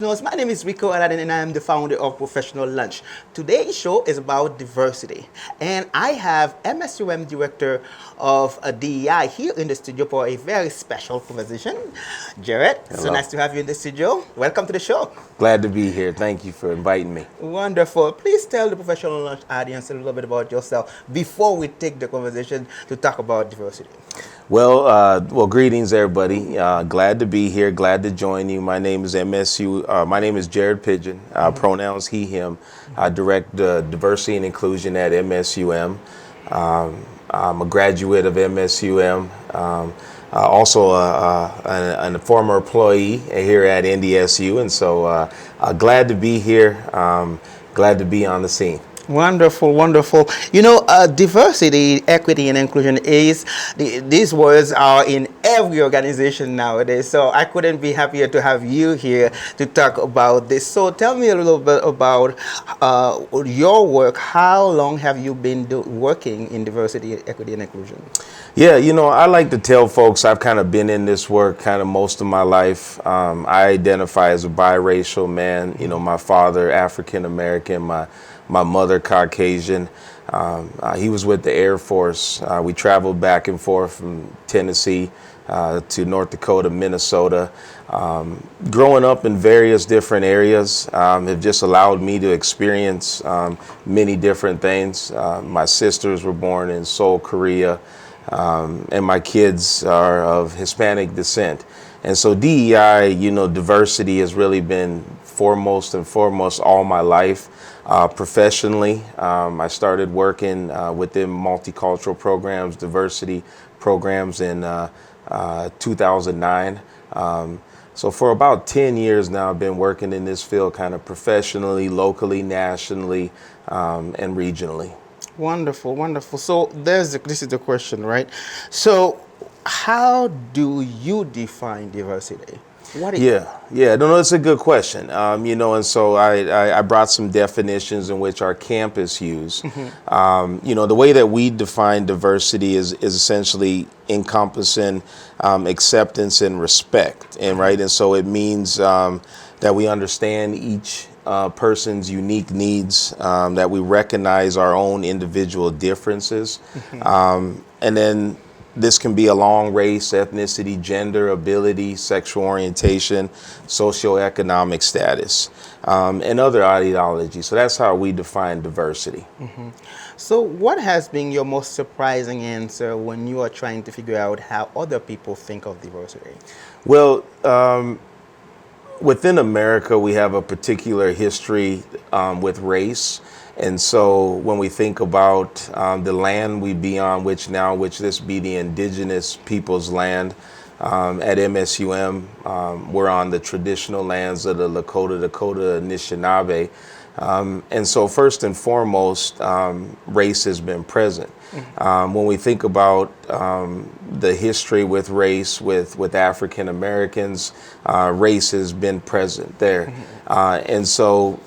Listeners, my name is Rico Aladdin and I am the founder of Professional Lunch. Today's show is about diversity and I have MSUM Director of DEI here in the studio for a very special conversation. Jared, so Hello. nice to have you in the studio. Welcome to the show. Glad to be here. Thank you for inviting me. Wonderful. Please tell the Professional Lunch audience a little bit about yourself before we take the conversation to talk about diversity. Well, greetings, everybody. Glad to be here. Glad to join you. My name is My name is Jered Pigeon. Pronouns he, him. I direct diversity and inclusion at MSUM. I'm a graduate of MSUM. Also a former employee here at NDSU, and so glad to be here. Glad to be on the scene. Wonderful, wonderful. Diversity, equity, and inclusion these words are in every organization nowadays. So I couldn't be happier to have you here to talk about this. So tell me a little bit about your work. How long have you been working in diversity, equity, and inclusion? Yeah, I like to tell folks I've kind of been in this work kind of most of my life. I identify as a biracial man. My father, African American, my mother, Caucasian. He was with the Air Force. We traveled back and forth from Tennessee to North Dakota, Minnesota. Growing up in various different areas have just allowed me to experience many different things. My sisters were born in Seoul, Korea, and my kids are of Hispanic descent. And so DEI, diversity has really been foremost and foremost all my life. Professionally, I started working within multicultural programs, diversity programs in 2009. So for about 10 years now, I've been working in this field kind of professionally, locally, nationally, and regionally. Wonderful, wonderful. So this is the question, right? So how do you define diversity? No, it's a good question. And so I brought some definitions in which our campus use. The way that we define diversity is essentially encompassing acceptance and respect, and so it means that we understand each person's unique needs, that we recognize our own individual differences, and then this can be along race, ethnicity, gender, ability, sexual orientation, socioeconomic status, and other ideologies. So that's how we define diversity. So what has been your most surprising answer when you are trying to figure out how other people think of diversity? Well, within America, we have a particular history with race. And so when we think about the land we be on, which this be the indigenous people's land, at MSUM, we're on the traditional lands of the Lakota, Anishinaabe. And so first and foremost, race has been present. When we think about the history with race, with African Americans, race has been present there. And so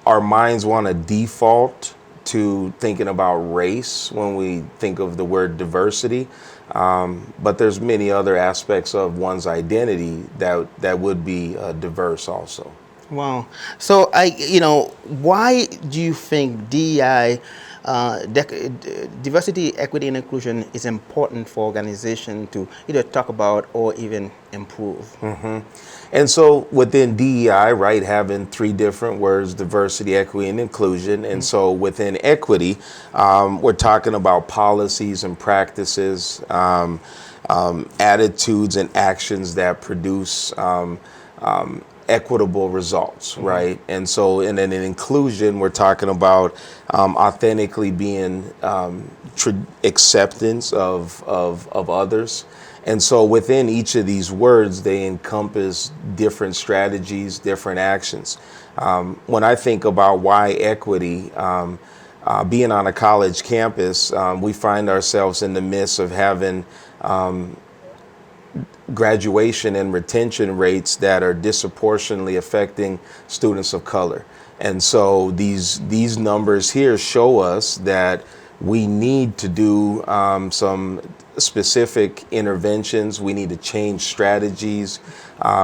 our minds want to default to thinking about race when we think of the word diversity, but there's many other aspects of one's identity that would be diverse also. Wow. So why do you think DEI, diversity, equity, and inclusion is important for organization to either talk about or even improve? And so within DEI, right, having three different words, diversity, equity, and inclusion. And so within equity, we're talking about policies and practices, attitudes and actions that produce equitable results, right? And so in an inclusion, we're talking about authentically being acceptance of others. And so within each of these words, they encompass different strategies, different actions. When I think about why equity, being on a college campus, we find ourselves in the midst of having graduation and retention rates that are disproportionately affecting students of color. And so these numbers here show us that we need to do some specific interventions. We need to change strategies.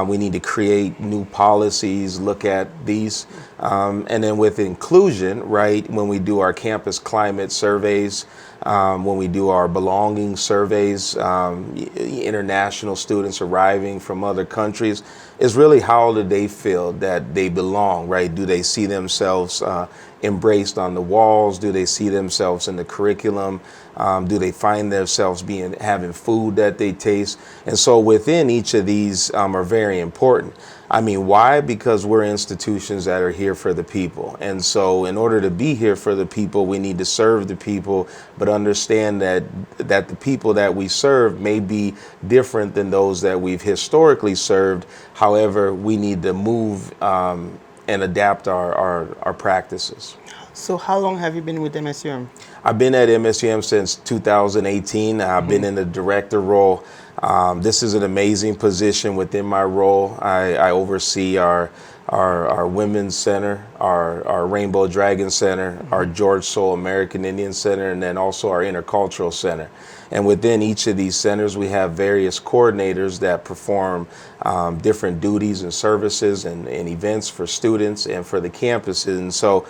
We need to create new policies, look at these. And then with inclusion, right, when we do our campus climate surveys, when we do our belonging surveys, international students arriving from other countries, is really how do they feel that they belong, right? Do they see themselves embraced on the walls? Do they see themselves in the curriculum? Do they find themselves having food that they taste? And so within each of these are very important. I mean, why? Because we're institutions that are here for the people. And so in order to be here for the people, we need to serve the people, but understand that the people that we serve may be different than those that we've historically served. However, we need to move and adapt our practices. So how long have you been with MSUM? I've been at MSUM since 2018. I've been in the director role. This is an amazing position within my role. I oversee our Women's Center, our Rainbow Dragon Center, our George Soul American Indian Center, and then also our Intercultural Center. And within each of these centers, we have various coordinators that perform different duties and services and events for students and for the campuses. And so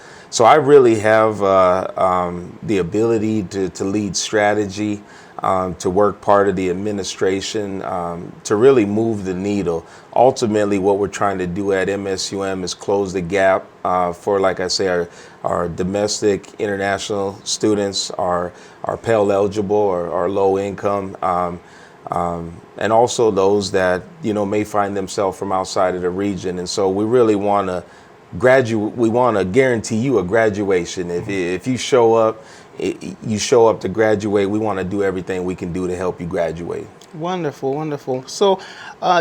I really have the ability to lead strategy, to work part of the administration, to really move the needle. Ultimately, what we're trying to do at MSUM is close the gap for, like I say, our domestic international students, our Pell eligible or low income, and also those that may find themselves from outside of the region. And so we really want to we want to guarantee you a graduation. If you show up, you show up to graduate. We want to do everything we can do to help you graduate. Wonderful, wonderful. So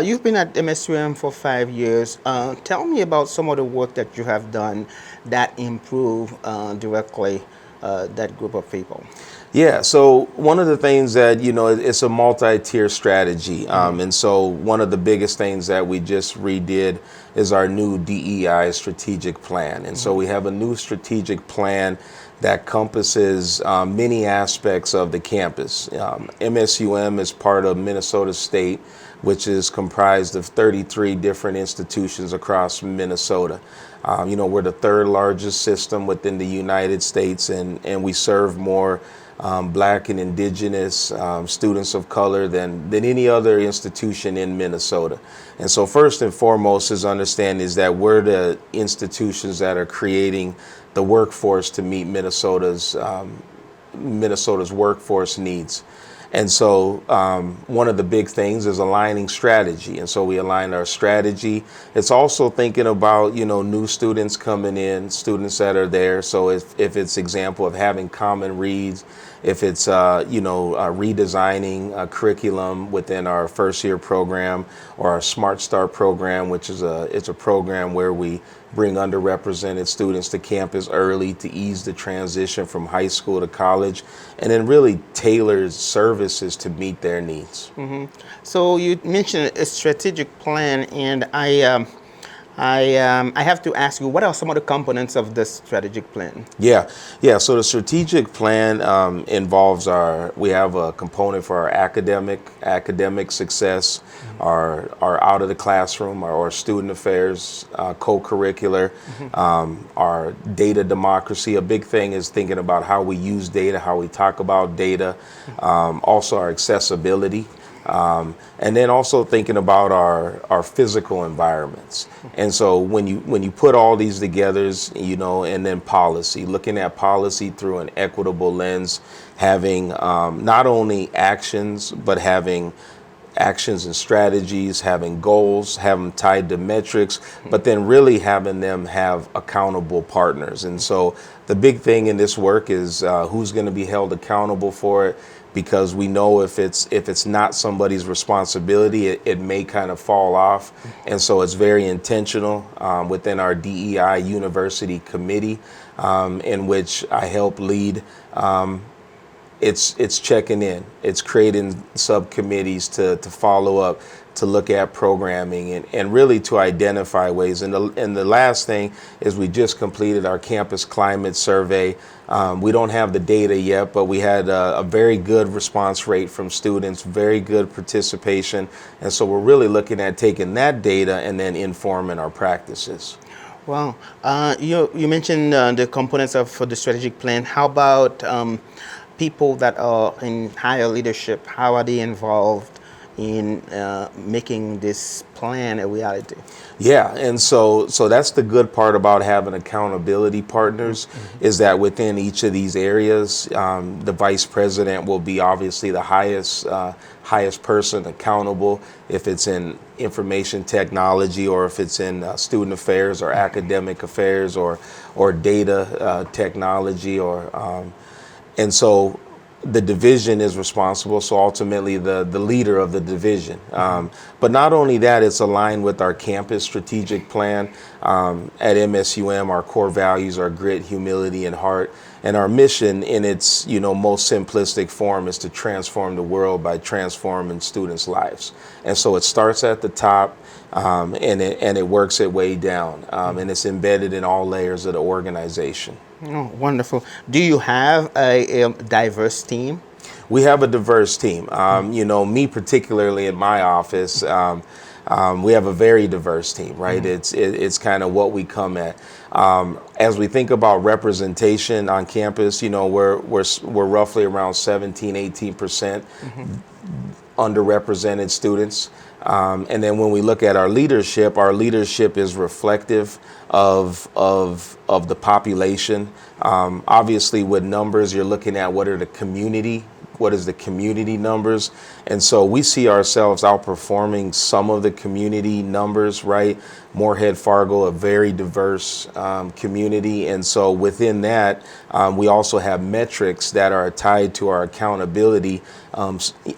you've been at MSUM for 5 years. Tell me about some of the work that you have done that improve directly that group of people. Yeah, so one of the things that, it's a multi-tier strategy. And so one of the biggest things that we just redid is our new DEI strategic plan. And so we have a new strategic plan that encompasses many aspects of the campus. MSUM is part of Minnesota State, which is comprised of 33 different institutions across Minnesota. We're the third largest system within the United States, and we serve more Black and Indigenous students of color than any other institution in Minnesota. And so first and foremost is understand is that we're the institutions that are creating the workforce to meet Minnesota's workforce needs. And so one of the big things is aligning strategy. And so we align our strategy. It's also thinking about, new students coming in, students that are there. So if it's example of having common reads, if it's, redesigning a curriculum within our first year program or our Smart Start program, which is it's a program where we bring underrepresented students to campus early to ease the transition from high school to college, and then really tailor services to meet their needs. Mm-hmm. So you mentioned a strategic plan, and I have to ask you, what are some of the components of this strategic plan? Yeah. So the strategic plan involves we have a component for our academic success, our out of the classroom, our student affairs, co-curricular, our data democracy. A big thing is thinking about how we use data, how we talk about data, also our accessibility. And then also thinking about our physical environments. And so when you put all these together, and then policy, looking at policy through an equitable lens, having not only actions, but having actions and strategies, having goals, having them tied to metrics, but then really having them have accountable partners. And so the big thing in this work is who's going to be held accountable for it, because we know if it's not somebody's responsibility, it may kind of fall off. And so it's very intentional within our DEI University Committee, in which I help lead. it's checking in. It's creating subcommittees to follow up, to look at programming, and really to identify ways. And the last thing is we just completed our campus climate survey. We don't have the data yet, but we had a very good response rate from students, very good participation. And so we're really looking at taking that data and then informing our practices. Wow. You mentioned the components of for the strategic plan. How about people that are in higher leadership? How are they involved in making this plan a reality? Yeah, and so that's the good part about having accountability partners, is that within each of these areas, the vice president will be obviously the highest person accountable. If it's in information technology, or if it's in student affairs or academic affairs, or data technology, and so the division is responsible, so ultimately the leader of the division. But not only that, it's aligned with our campus strategic plan. At MSUM, our core values are grit, humility, and heart. And our mission in its most simplistic form is to transform the world by transforming students' lives. And so it starts at the top, and it works its way down, and it's embedded in all layers of the organization. Oh, wonderful. Do you have a diverse team? We have a diverse team. Me particularly in my office, we have a very diverse team, right? It's kind of what we come at. As we think about representation on campus, we're roughly around 17-18% underrepresented students. And then when we look at our leadership is reflective of the population. Obviously, with numbers, you're looking at what is the community numbers. And so we see ourselves outperforming some of the community numbers, right? Moorhead, Fargo, a very diverse community. And so within that, we also have metrics that are tied to our accountability,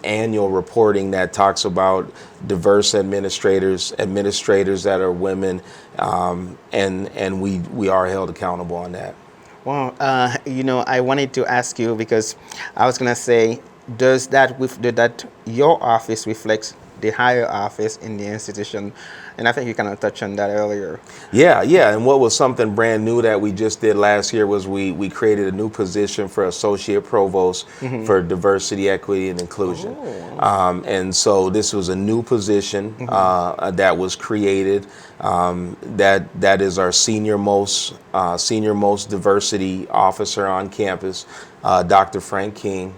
annual reporting that talks about diverse administrators that are women, and we are held accountable on that. Well, I wanted to ask you, because I was going to say, does that your office reflects the higher office in the institution? And I think you kind of touched on that earlier. Yeah. And what was something brand new that we just did last year was we created a new position for associate provost for diversity, equity, and inclusion. Oh. And so this was a new position that was created. That is our senior most diversity officer on campus, Dr. Frank King,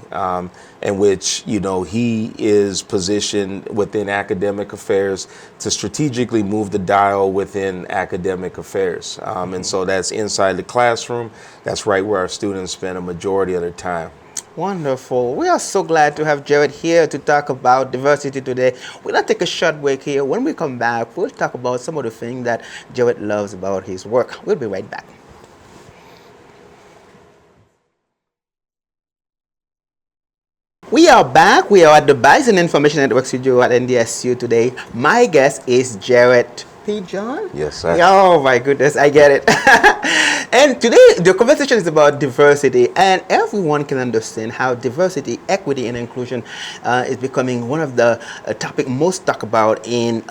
in which he is positioned within academic affairs to strategically move the dial within academic affairs. And so that's inside the classroom. That's right where our students spend a majority of their time. Wonderful. We are so glad to have Jered here to talk about diversity today. We're going to take a short break here. When we come back, we'll talk about some of the things that Jered loves about his work. We'll be right back. We are back. We are at the Bison Information Network studio at NDSU today. My guest is Jered Pigeon. Yes, sir. Oh my goodness, I get it. And today the conversation is about diversity, and everyone can understand how diversity, equity, and inclusion is becoming one of the topic most talked about in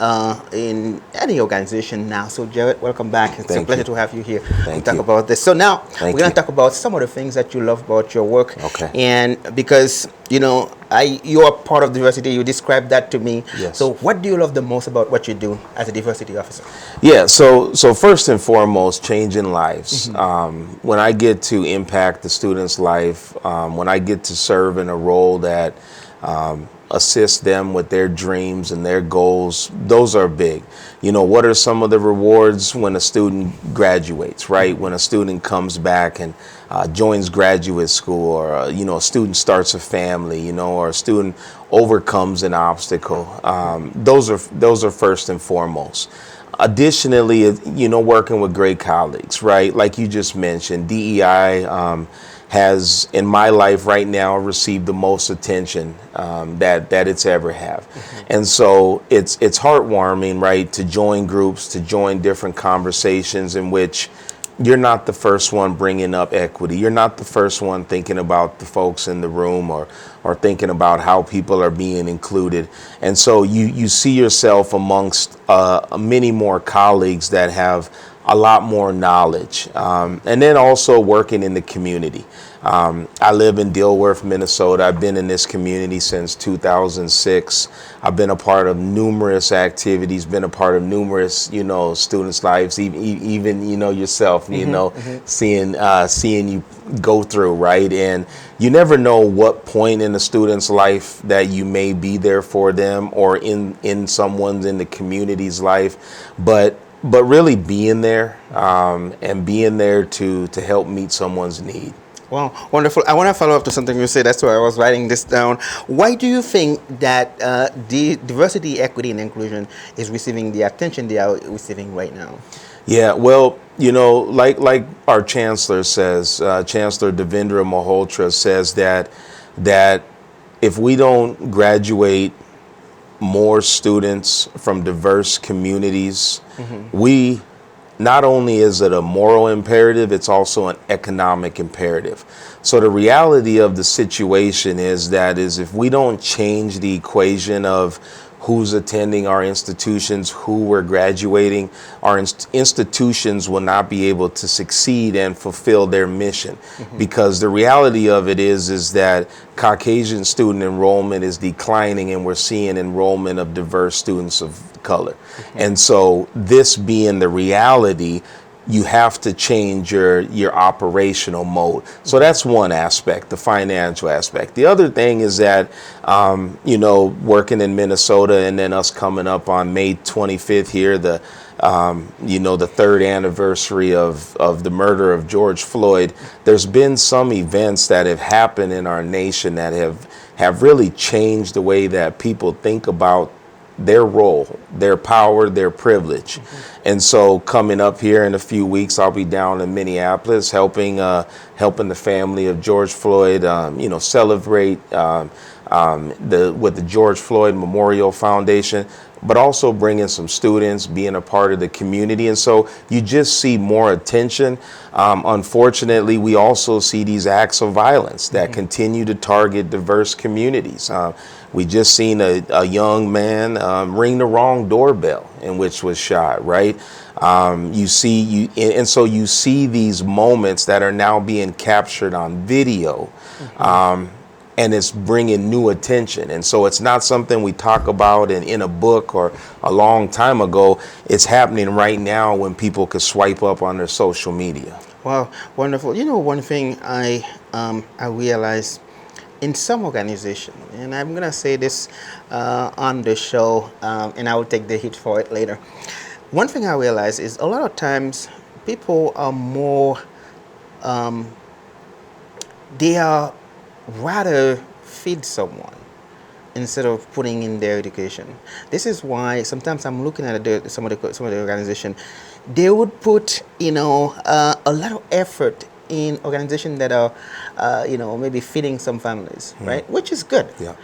any organization now. So Jered, welcome back. It's a pleasure to have you here to talk about this. So now we're going to talk about some of the things that you love about your work. Okay. And because you are part of diversity, you described that to me. Yes. So what do you love the most about what you do as a diversity officer? Yeah, so first and foremost, changing lives. When I get to impact the student's life, when I get to serve in a role that assists them with their dreams and their goals, those are big. What are some of the rewards when a student graduates, right? When a student comes back and joins graduate school, or a student starts a family, or a student overcomes an obstacle. Those are first and foremost. Additionally, working with great colleagues, right? Like you just mentioned, DEI has in my life right now received the most attention that it's ever have. And so it's heartwarming, right, to join groups, to join different conversations in which you're not the first one bringing up equity. You're not the first one thinking about the folks in the room or thinking about how people are being included. And so you see yourself amongst many more colleagues that have a lot more knowledge. And then also working in the community. I live in Dilworth, Minnesota. I've been in this community since 2006. I've been a part of numerous activities, been a part of numerous, students' lives, even yourself, seeing you go through, right? And you never know what point in a student's life that you may be there for them or in someone's in the community's life, but really being there and being there to help meet someone's need. Wow, wonderful. I want to follow up to something you said. That's why I was writing this down. Why do you think that the diversity, equity, and inclusion is receiving the attention they are receiving right now? Yeah, well, like our chancellor says, Chancellor Devendra Malhotra says that if we don't graduate more students from diverse communities, we not only is it a moral imperative, it's also an economic imperative. So the reality of the situation is if we don't change the equation of who's attending our institutions, who we're graduating, our institutions will not be able to succeed and fulfill their mission. Because the reality of it is that Caucasian student enrollment is declining and we're seeing enrollment of diverse students of color. And so this being the reality, you have to change your operational mode. So that's one aspect, the financial aspect. The other thing is that, working in Minnesota and then us coming up on May 25th here, the third anniversary of the murder of George Floyd, there's been some events that have happened in our nation that have really changed the way that people think about their role, their power, their privilege. And so coming up here in a few weeks, I'll be down in Minneapolis helping the family of George Floyd, celebrate with the George Floyd Memorial Foundation, but also bringing some students, being a part of the community. And so you just see more attention. Unfortunately, we also see these acts of violence that continue to target diverse communities. We just seen a young man ring the wrong doorbell in which was shot, right? And so you see these moments that are now being captured on video. And it's bringing new attention. And so it's not something we talk about in a book or a long time ago. It's happening right now when people could swipe up on their social media. Wow, wonderful. One thing I realized in some organization, and I'm going to say this on the show, and I will take the hit for it later. One thing I realized is a lot of times people are more, they are rather feed someone instead of putting in their education. This is why sometimes I'm looking at some of the organization. They would put a lot of effort in organizations that are maybe feeding some families, right? Which is good. Yeah.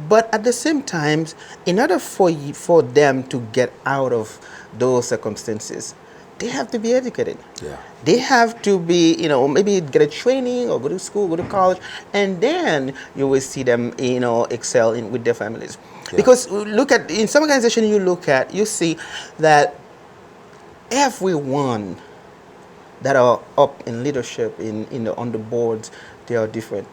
But at the same time, in order for them to get out of those circumstances, they have to be educated. Yeah. They have to be, maybe get a training or go to school, go to college, and then you will see them, excel with their families. Yeah. Because in some organization you see that everyone that are up in leadership on the boards, they are different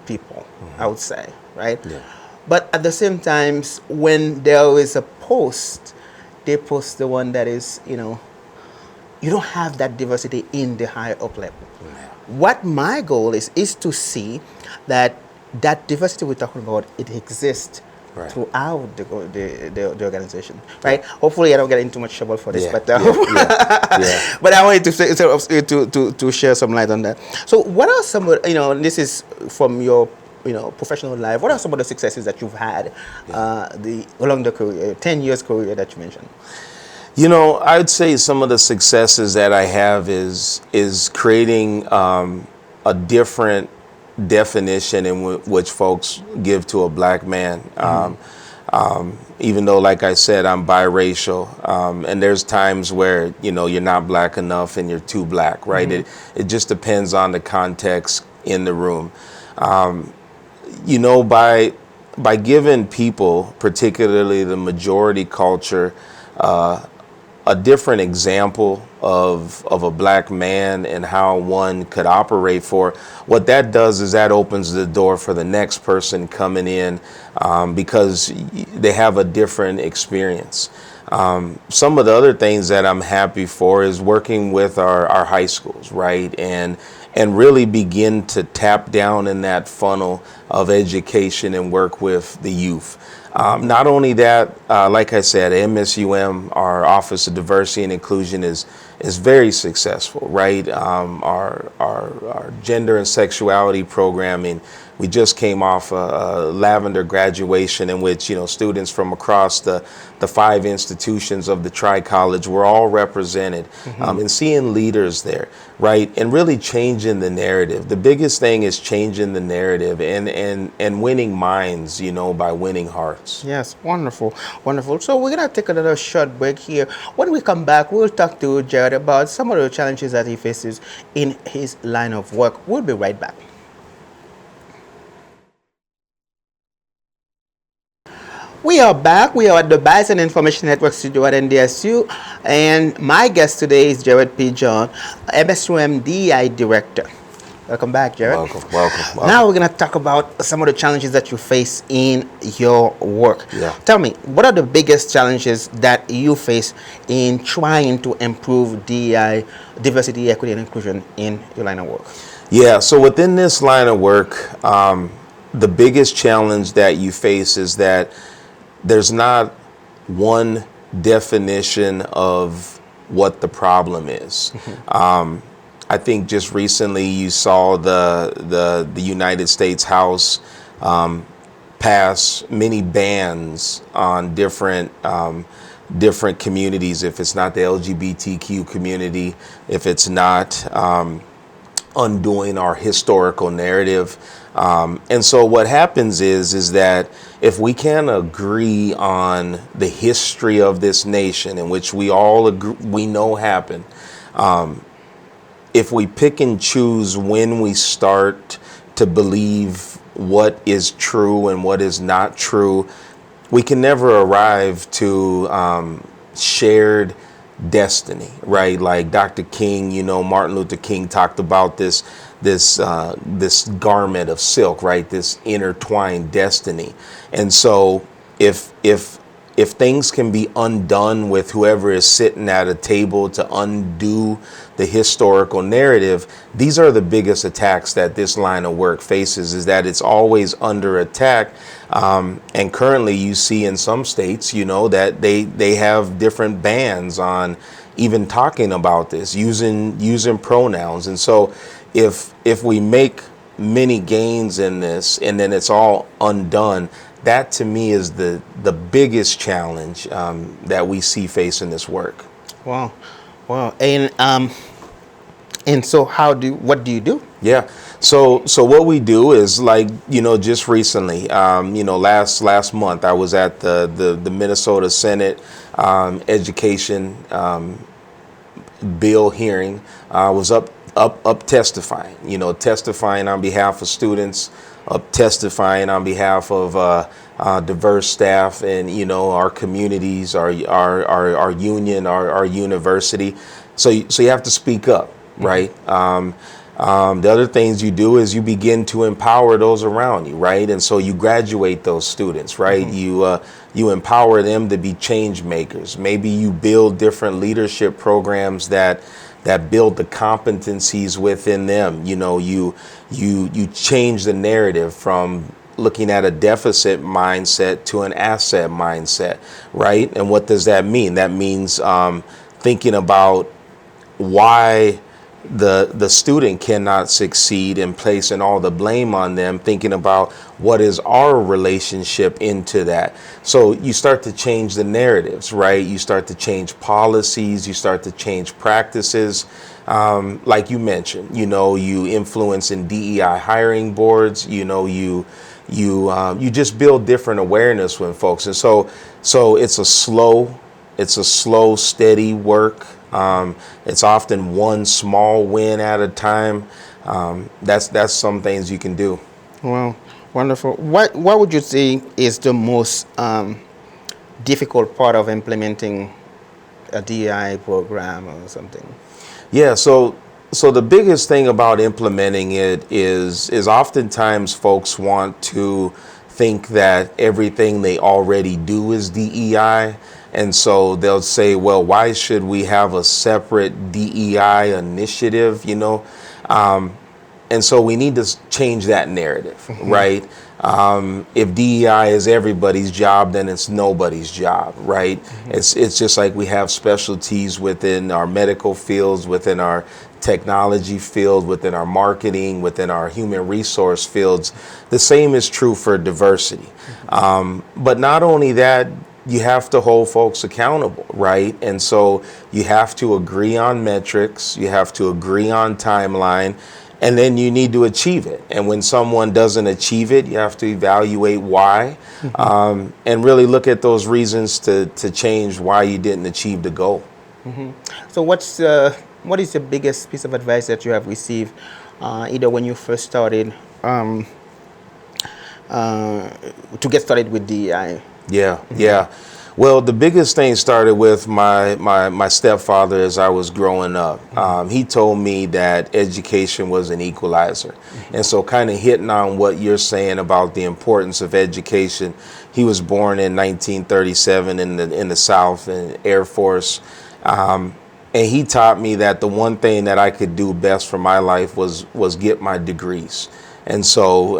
people, I would say, right? Yeah. But at the same time, when there is a post, they post the one that is, you don't have that diversity in the higher up level. Yeah. What my goal is to see that diversity we're talking about, it exists throughout the organization, right? Hopefully, I don't get into too much trouble for this, but but I wanted to share some light on that. So, what are some this is from your professional life. What are some of the successes that you've had along the career, 10 years career that you mentioned? I'd say some of the successes that I have is creating a a different definition in which folks give to a black man. Even though, like I said, I'm biracial, and there's times where, you know, you're not black enough and you're too black, right? It just depends on the context in the room. You know, by giving people, particularly the majority culture, a different example of a black man and how one could operate for, what that does is that opens the door for the next person coming in, because they have a different experience. Some of the other things that I'm happy for is working with our high schools, right? And really begin to tap down in that funnel of education and work with the youth. Not only that, like I said, MSUM, our Office of Diversity and Inclusion, is very successful, right? Our gender and sexuality programming, we just came off a Lavender graduation in which, you know, students from across the 5 institutions of the Tri-College were all represented, and seeing leaders there, right? And really changing the narrative. The biggest thing is changing the narrative and winning minds, you know, by winning hearts. Yes, wonderful, wonderful. So we're gonna take another short break here. When we come back, we'll talk to Jered about some of the challenges that he faces in his line of work. We'll be right back. We are back. We are at the Bison Information Network studio at NDSU, and my guest today is Jered Pigeon, MSUM DI Director. Welcome back, Jered. Welcome. Now we're going to talk about some of the challenges that you face in your work. Yeah. Tell me, what are the biggest challenges that you face in trying to improve DI, diversity, equity, and inclusion in your line of work? Yeah, so within this line of work, the biggest challenge that you face is that there's not one definition of what the problem is. I think just recently you saw the United States House pass many bans on different communities. If it's not the LGBTQ community, if it's not undoing our historical narrative. And so what happens is that if we can't agree on the history of this nation, in which we all agree, we know happened, if we pick and choose when we start to believe what is true and what is not true, we can never arrive to shared destiny, right? Like Dr. King, you know, Martin Luther King talked about this garment of silk, right? This intertwined destiny. And so if things can be undone with whoever is sitting at a table to undo the historical narrative, these are the biggest attacks that this line of work faces, is that it's always under attack. And currently you see in some states, you know, that they have different bans on even talking about this, using pronouns. And so if we make many gains in this and then it's all undone, that to me is the biggest challenge that we see facing this work. Wow. And so what do you do? Yeah. So what we do is, like, you know, just recently, you know, last month I was at the Minnesota Senate education bill hearing. I was up testifying, you know, testifying on behalf of students, testifying on behalf of diverse staff and, you know, our communities, our union, our university. So you have to speak up, right? The other things you do is you begin to empower those around you, right? And so you graduate those students, right? You empower them to be change makers. Maybe you build different leadership programs that build the competencies within them. You know, you change the narrative from looking at a deficit mindset to an asset mindset, right? And what does that mean? That means thinking about why the student cannot succeed and placing all the blame on them, thinking about what is our relationship into that. So you start to change the narratives, right? You start to change policies, you start to change practices. Like you mentioned, you influence in DEI hiring boards, you just build different awareness with folks. And so it's a slow, steady work. It's often one small win at a time. That's some things you can do. Wow, wonderful. What would you say is the most difficult part of implementing a DEI program or something? Yeah, so the biggest thing about implementing it is oftentimes folks want to think that everything they already do is DEI. And so they'll say, well, why should we have a separate DEI initiative, And so we need to change that narrative, right? If DEI is everybody's job, then it's nobody's job, right? It's just like we have specialties within our medical fields, within our technology field, within our marketing, within our human resource fields. The same is true for diversity. But not only that, you have to hold folks accountable, right? And so you have to agree on metrics, you have to agree on timeline, and then you need to achieve it. And when someone doesn't achieve it, you have to evaluate why, and really look at those reasons to change why you didn't achieve the goal. So what is the biggest piece of advice that you have received, either when you first started to get started with DEI? Yeah. Well, the biggest thing started with my stepfather as I was growing up. He told me that education was an equalizer. And so kind of hitting on what you're saying about the importance of education, he was born in 1937 in the South, in the Air Force. And he taught me that the one thing that I could do best for my life was get my degrees. And so,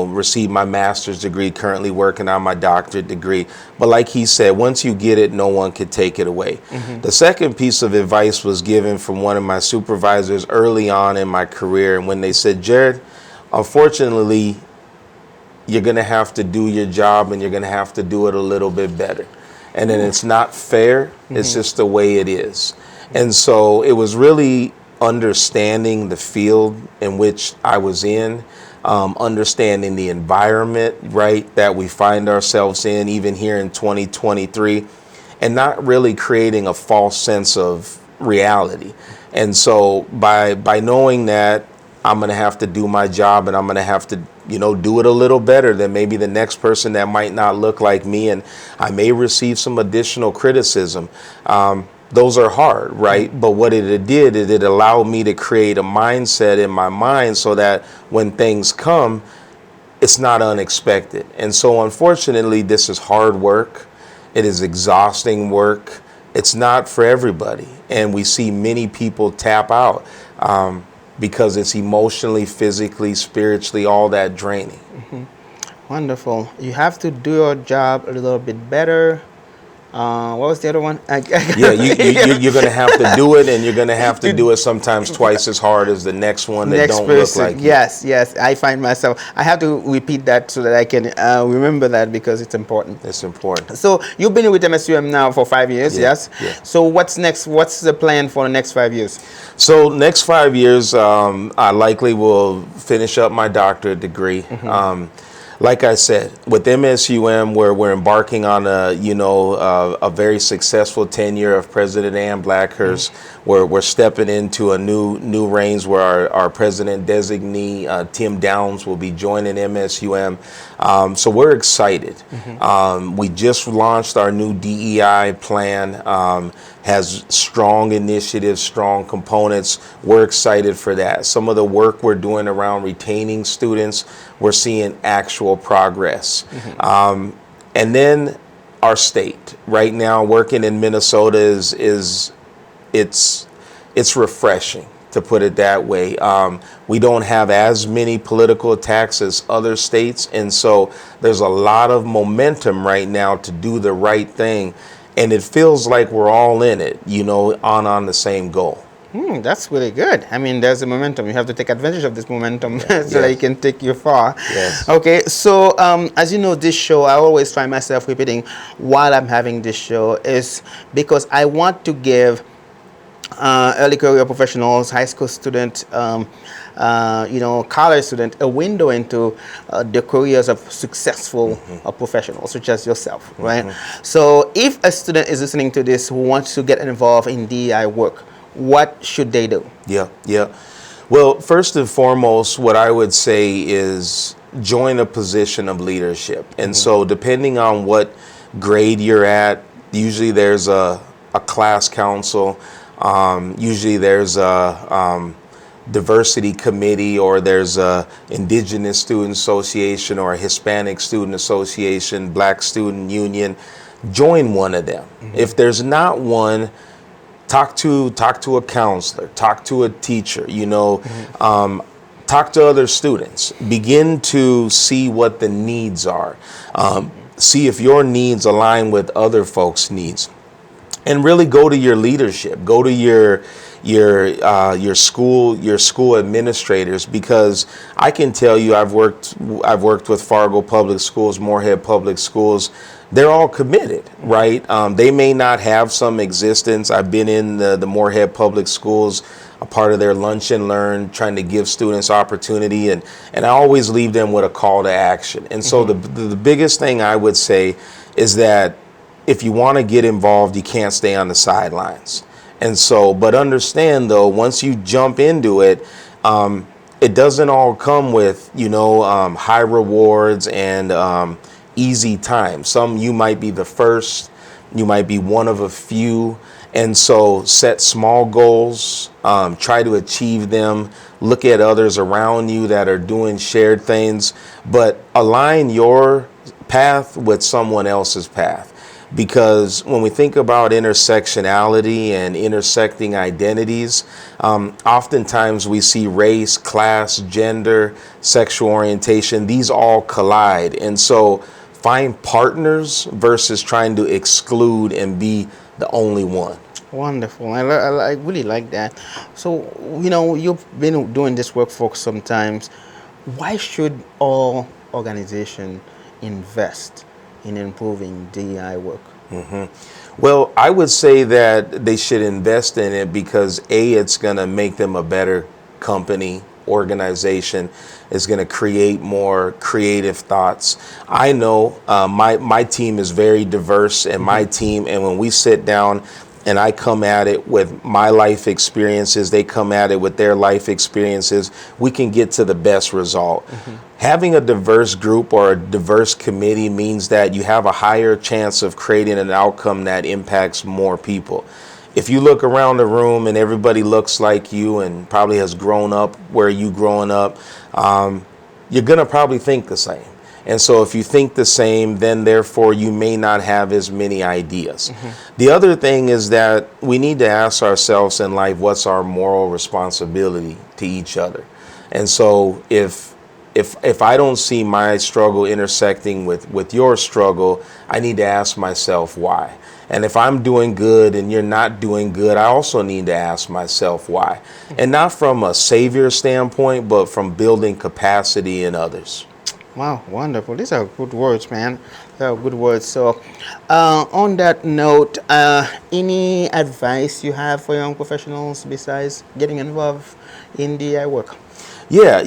received my master's degree, currently working on my doctorate degree. But like he said, once you get it, no one could take it away. The second piece of advice was given from one of my supervisors early on in my career. And when they said, Jered, unfortunately, you're going to have to do your job and you're going to have to do it a little bit better. And then it's not fair. It's just the way it is. And so it was really understanding the field in which I was in, understanding the environment, right, that we find ourselves in, even here in 2023, and not really creating a false sense of reality. And so by knowing that I'm going to have to do my job and I'm going to have to, do it a little better than maybe the next person that might not look like me, and I may receive some additional criticism. Those are hard, right? But what it did is it allowed me to create a mindset in my mind so that when things come, it's not unexpected. And so unfortunately, this is hard work. It is exhausting work. It's not for everybody. And we see many people tap out because it's emotionally, physically, spiritually, all that draining. Wonderful. You have to do your job a little bit better. What was the other one? You're going to have to do it, and you're going to have to do it sometimes twice as hard as the next one that don't look like you. Yes. I find myself, I have to repeat that so that I can remember that, because it's important. It's important. So you've been with MSUM now for 5 years, yes? Yeah. So what's next? What's the plan for the next 5 years? So next 5 years, I likely will finish up my doctorate degree. Like I said, with MSUM, we're embarking on a very successful tenure of President Ann Blackhurst. We're stepping into a new reigns where our president designee Tim Downs will be joining MSUM. So we're excited. We just launched our new DEI plan. Has strong initiatives, strong components. We're excited for that. Some of the work we're doing around retaining students, we're seeing actual progress. And then our state. Right now, working in Minnesota it's refreshing, to put it that way. We don't have as many political attacks as other states, and so there's a lot of momentum right now to do the right thing. And it feels like we're all in it, on the same goal. That's really good. I mean, there's a momentum. You have to take advantage of this momentum so that it Yes. can take you far. Yes. Okay, so as you know, this show, I always find myself repeating while I'm having this show is because I want to give early career professionals, high school students, college student, a window into the careers of successful professionals, such as yourself, right? So, if a student is listening to this who wants to get involved in DEI work, what should they do? Yeah, yeah. Well, first and foremost, what I would say is join a position of leadership. And so, depending on what grade you're at, usually there's a class council, usually there's a diversity committee, or there's a indigenous student association, or a Hispanic student association, black student union. Join one of them. If there's not one, talk to a counselor, talk to a teacher, talk to other students, begin to see what the needs are, see if your needs align with other folks' needs, and really go to your leadership, go to your school administrators, because I can tell you, I've worked with Fargo Public Schools, Moorhead Public Schools. They're all committed, right? They may not have some existence. I've been in the Moorhead Public Schools, a part of their lunch and learn, trying to give students opportunity, and I always leave them with a call to action. And so the biggest thing I would say is that if you want to get involved, you can't stay on the sidelines. And so, but understand though, once you jump into it, it doesn't all come with, high rewards and easy time. Some, you might be the first, you might be one of a few. And so set small goals, try to achieve them, look at others around you that are doing shared things, but align your path with someone else's path. Because when we think about intersectionality and intersecting identities, oftentimes we see race, class, gender, sexual orientation, these all collide. And so find partners versus trying to exclude and be the only one. Wonderful. I really like that. So, you've been doing this work for some times. Why should all organizations invest in improving DEI work? Well, I would say that they should invest in it because it's going to make them a better company, organization. It's going to create more creative thoughts. I know my team is very diverse, and my team, and when we sit down and I come at it with my life experiences, they come at it with their life experiences, we can get to the best result. Having a diverse group or a diverse committee means that you have a higher chance of creating an outcome that impacts more people. If you look around the room and everybody looks like you and probably has grown up where you growing up, you're going to probably think the same. And so if you think the same, then therefore you may not have as many ideas. The other thing is that we need to ask ourselves in life, what's our moral responsibility to each other? And so if I don't see my struggle intersecting with your struggle, I need to ask myself why. And if I'm doing good and you're not doing good, I also need to ask myself why. And not from a savior standpoint, but from building capacity in others. Wow, wonderful. These are good words, man. They are good words. So, on that note, any advice you have for young professionals besides getting involved in DI work? Yeah,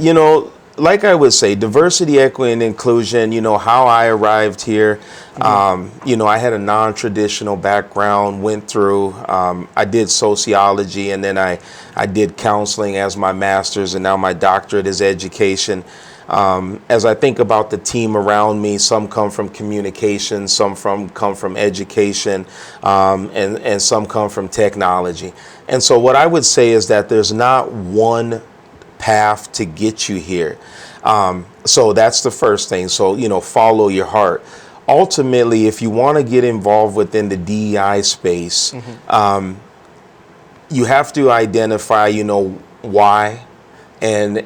like I would say, diversity, equity, and inclusion, how I arrived here, I had a non-traditional background, went through, I did sociology, and then I did counseling as my master's, and now my doctorate is education. As I think about the team around me, some come from communication, some come from education, and some come from technology. And so what I would say is that there's not one path to get you here. So that's the first thing. So, follow your heart. Ultimately, if you want to get involved within the DEI space, you have to identify, why. And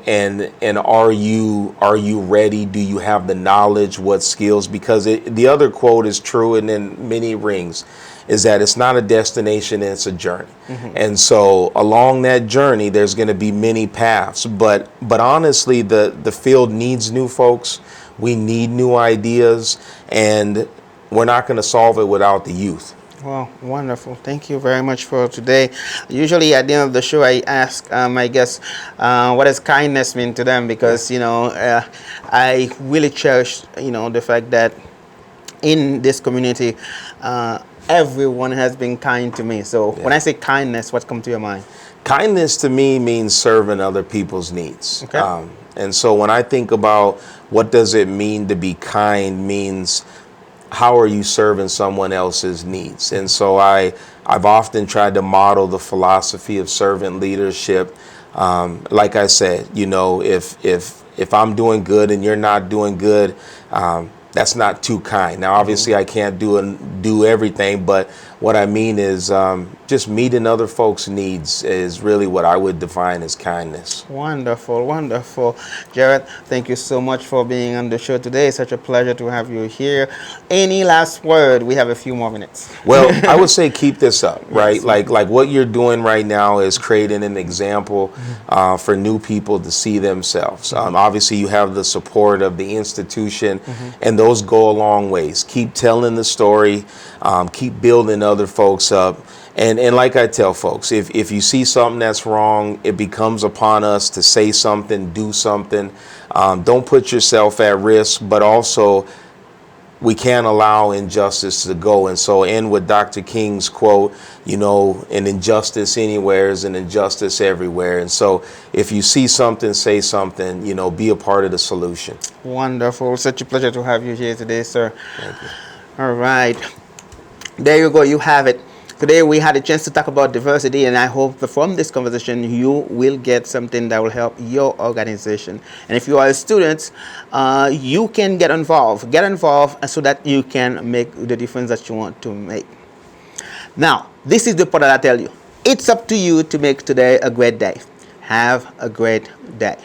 are you ready? Do you have the knowledge? What skills? Because the other quote is true, and then many rings. is that it's not a destination, it's a journey. And so along that journey, there's going to be many paths. But honestly, the field needs new folks. We need new ideas, and we're not going to solve it without the youth. Well, wonderful. Thank you very much for today. Usually at the end of the show, I ask my guests what does kindness mean to them, because, I really cherish, the fact that in this community, everyone has been kind to me. So when I say kindness, what comes to your mind? Kindness to me means serving other people's needs. Okay. And so when I think about what does it mean to be kind, means how are you serving someone else's needs? And so I've often tried to model the philosophy of servant leadership. Like I said, if I'm doing good and you're not doing good, that's not too kind. Now, obviously, I can't do everything, but what I mean is just meeting other folks' needs is really what I would define as kindness. Wonderful, wonderful. Jered, thank you so much for being on the show today. It's such a pleasure to have you here. Any last word? We have a few more minutes. Well, I would say keep this up, right? Yes. Like what you're doing right now is creating an example for new people to see themselves. Obviously, you have the support of the institution, and those go a long ways. Keep telling the story, keep building other folks up. And like I tell folks, if you see something that's wrong, it becomes upon us to say something, do something. Don't put yourself at risk, but also we can't allow injustice to go. And so end with Dr. King's quote, an injustice anywhere is an injustice everywhere. And so if you see something, say something, be a part of the solution. Wonderful. Such a pleasure to have you here today, sir. Thank you. All right. There you go. You have it. Today we had a chance to talk about diversity, and I hope that from this conversation you will get something that will help your organization. And if you are a student, you can get involved so that you can make the difference that you want to make. Now, this is the part that I tell you. It's up to you to make today a great day. Have a great day.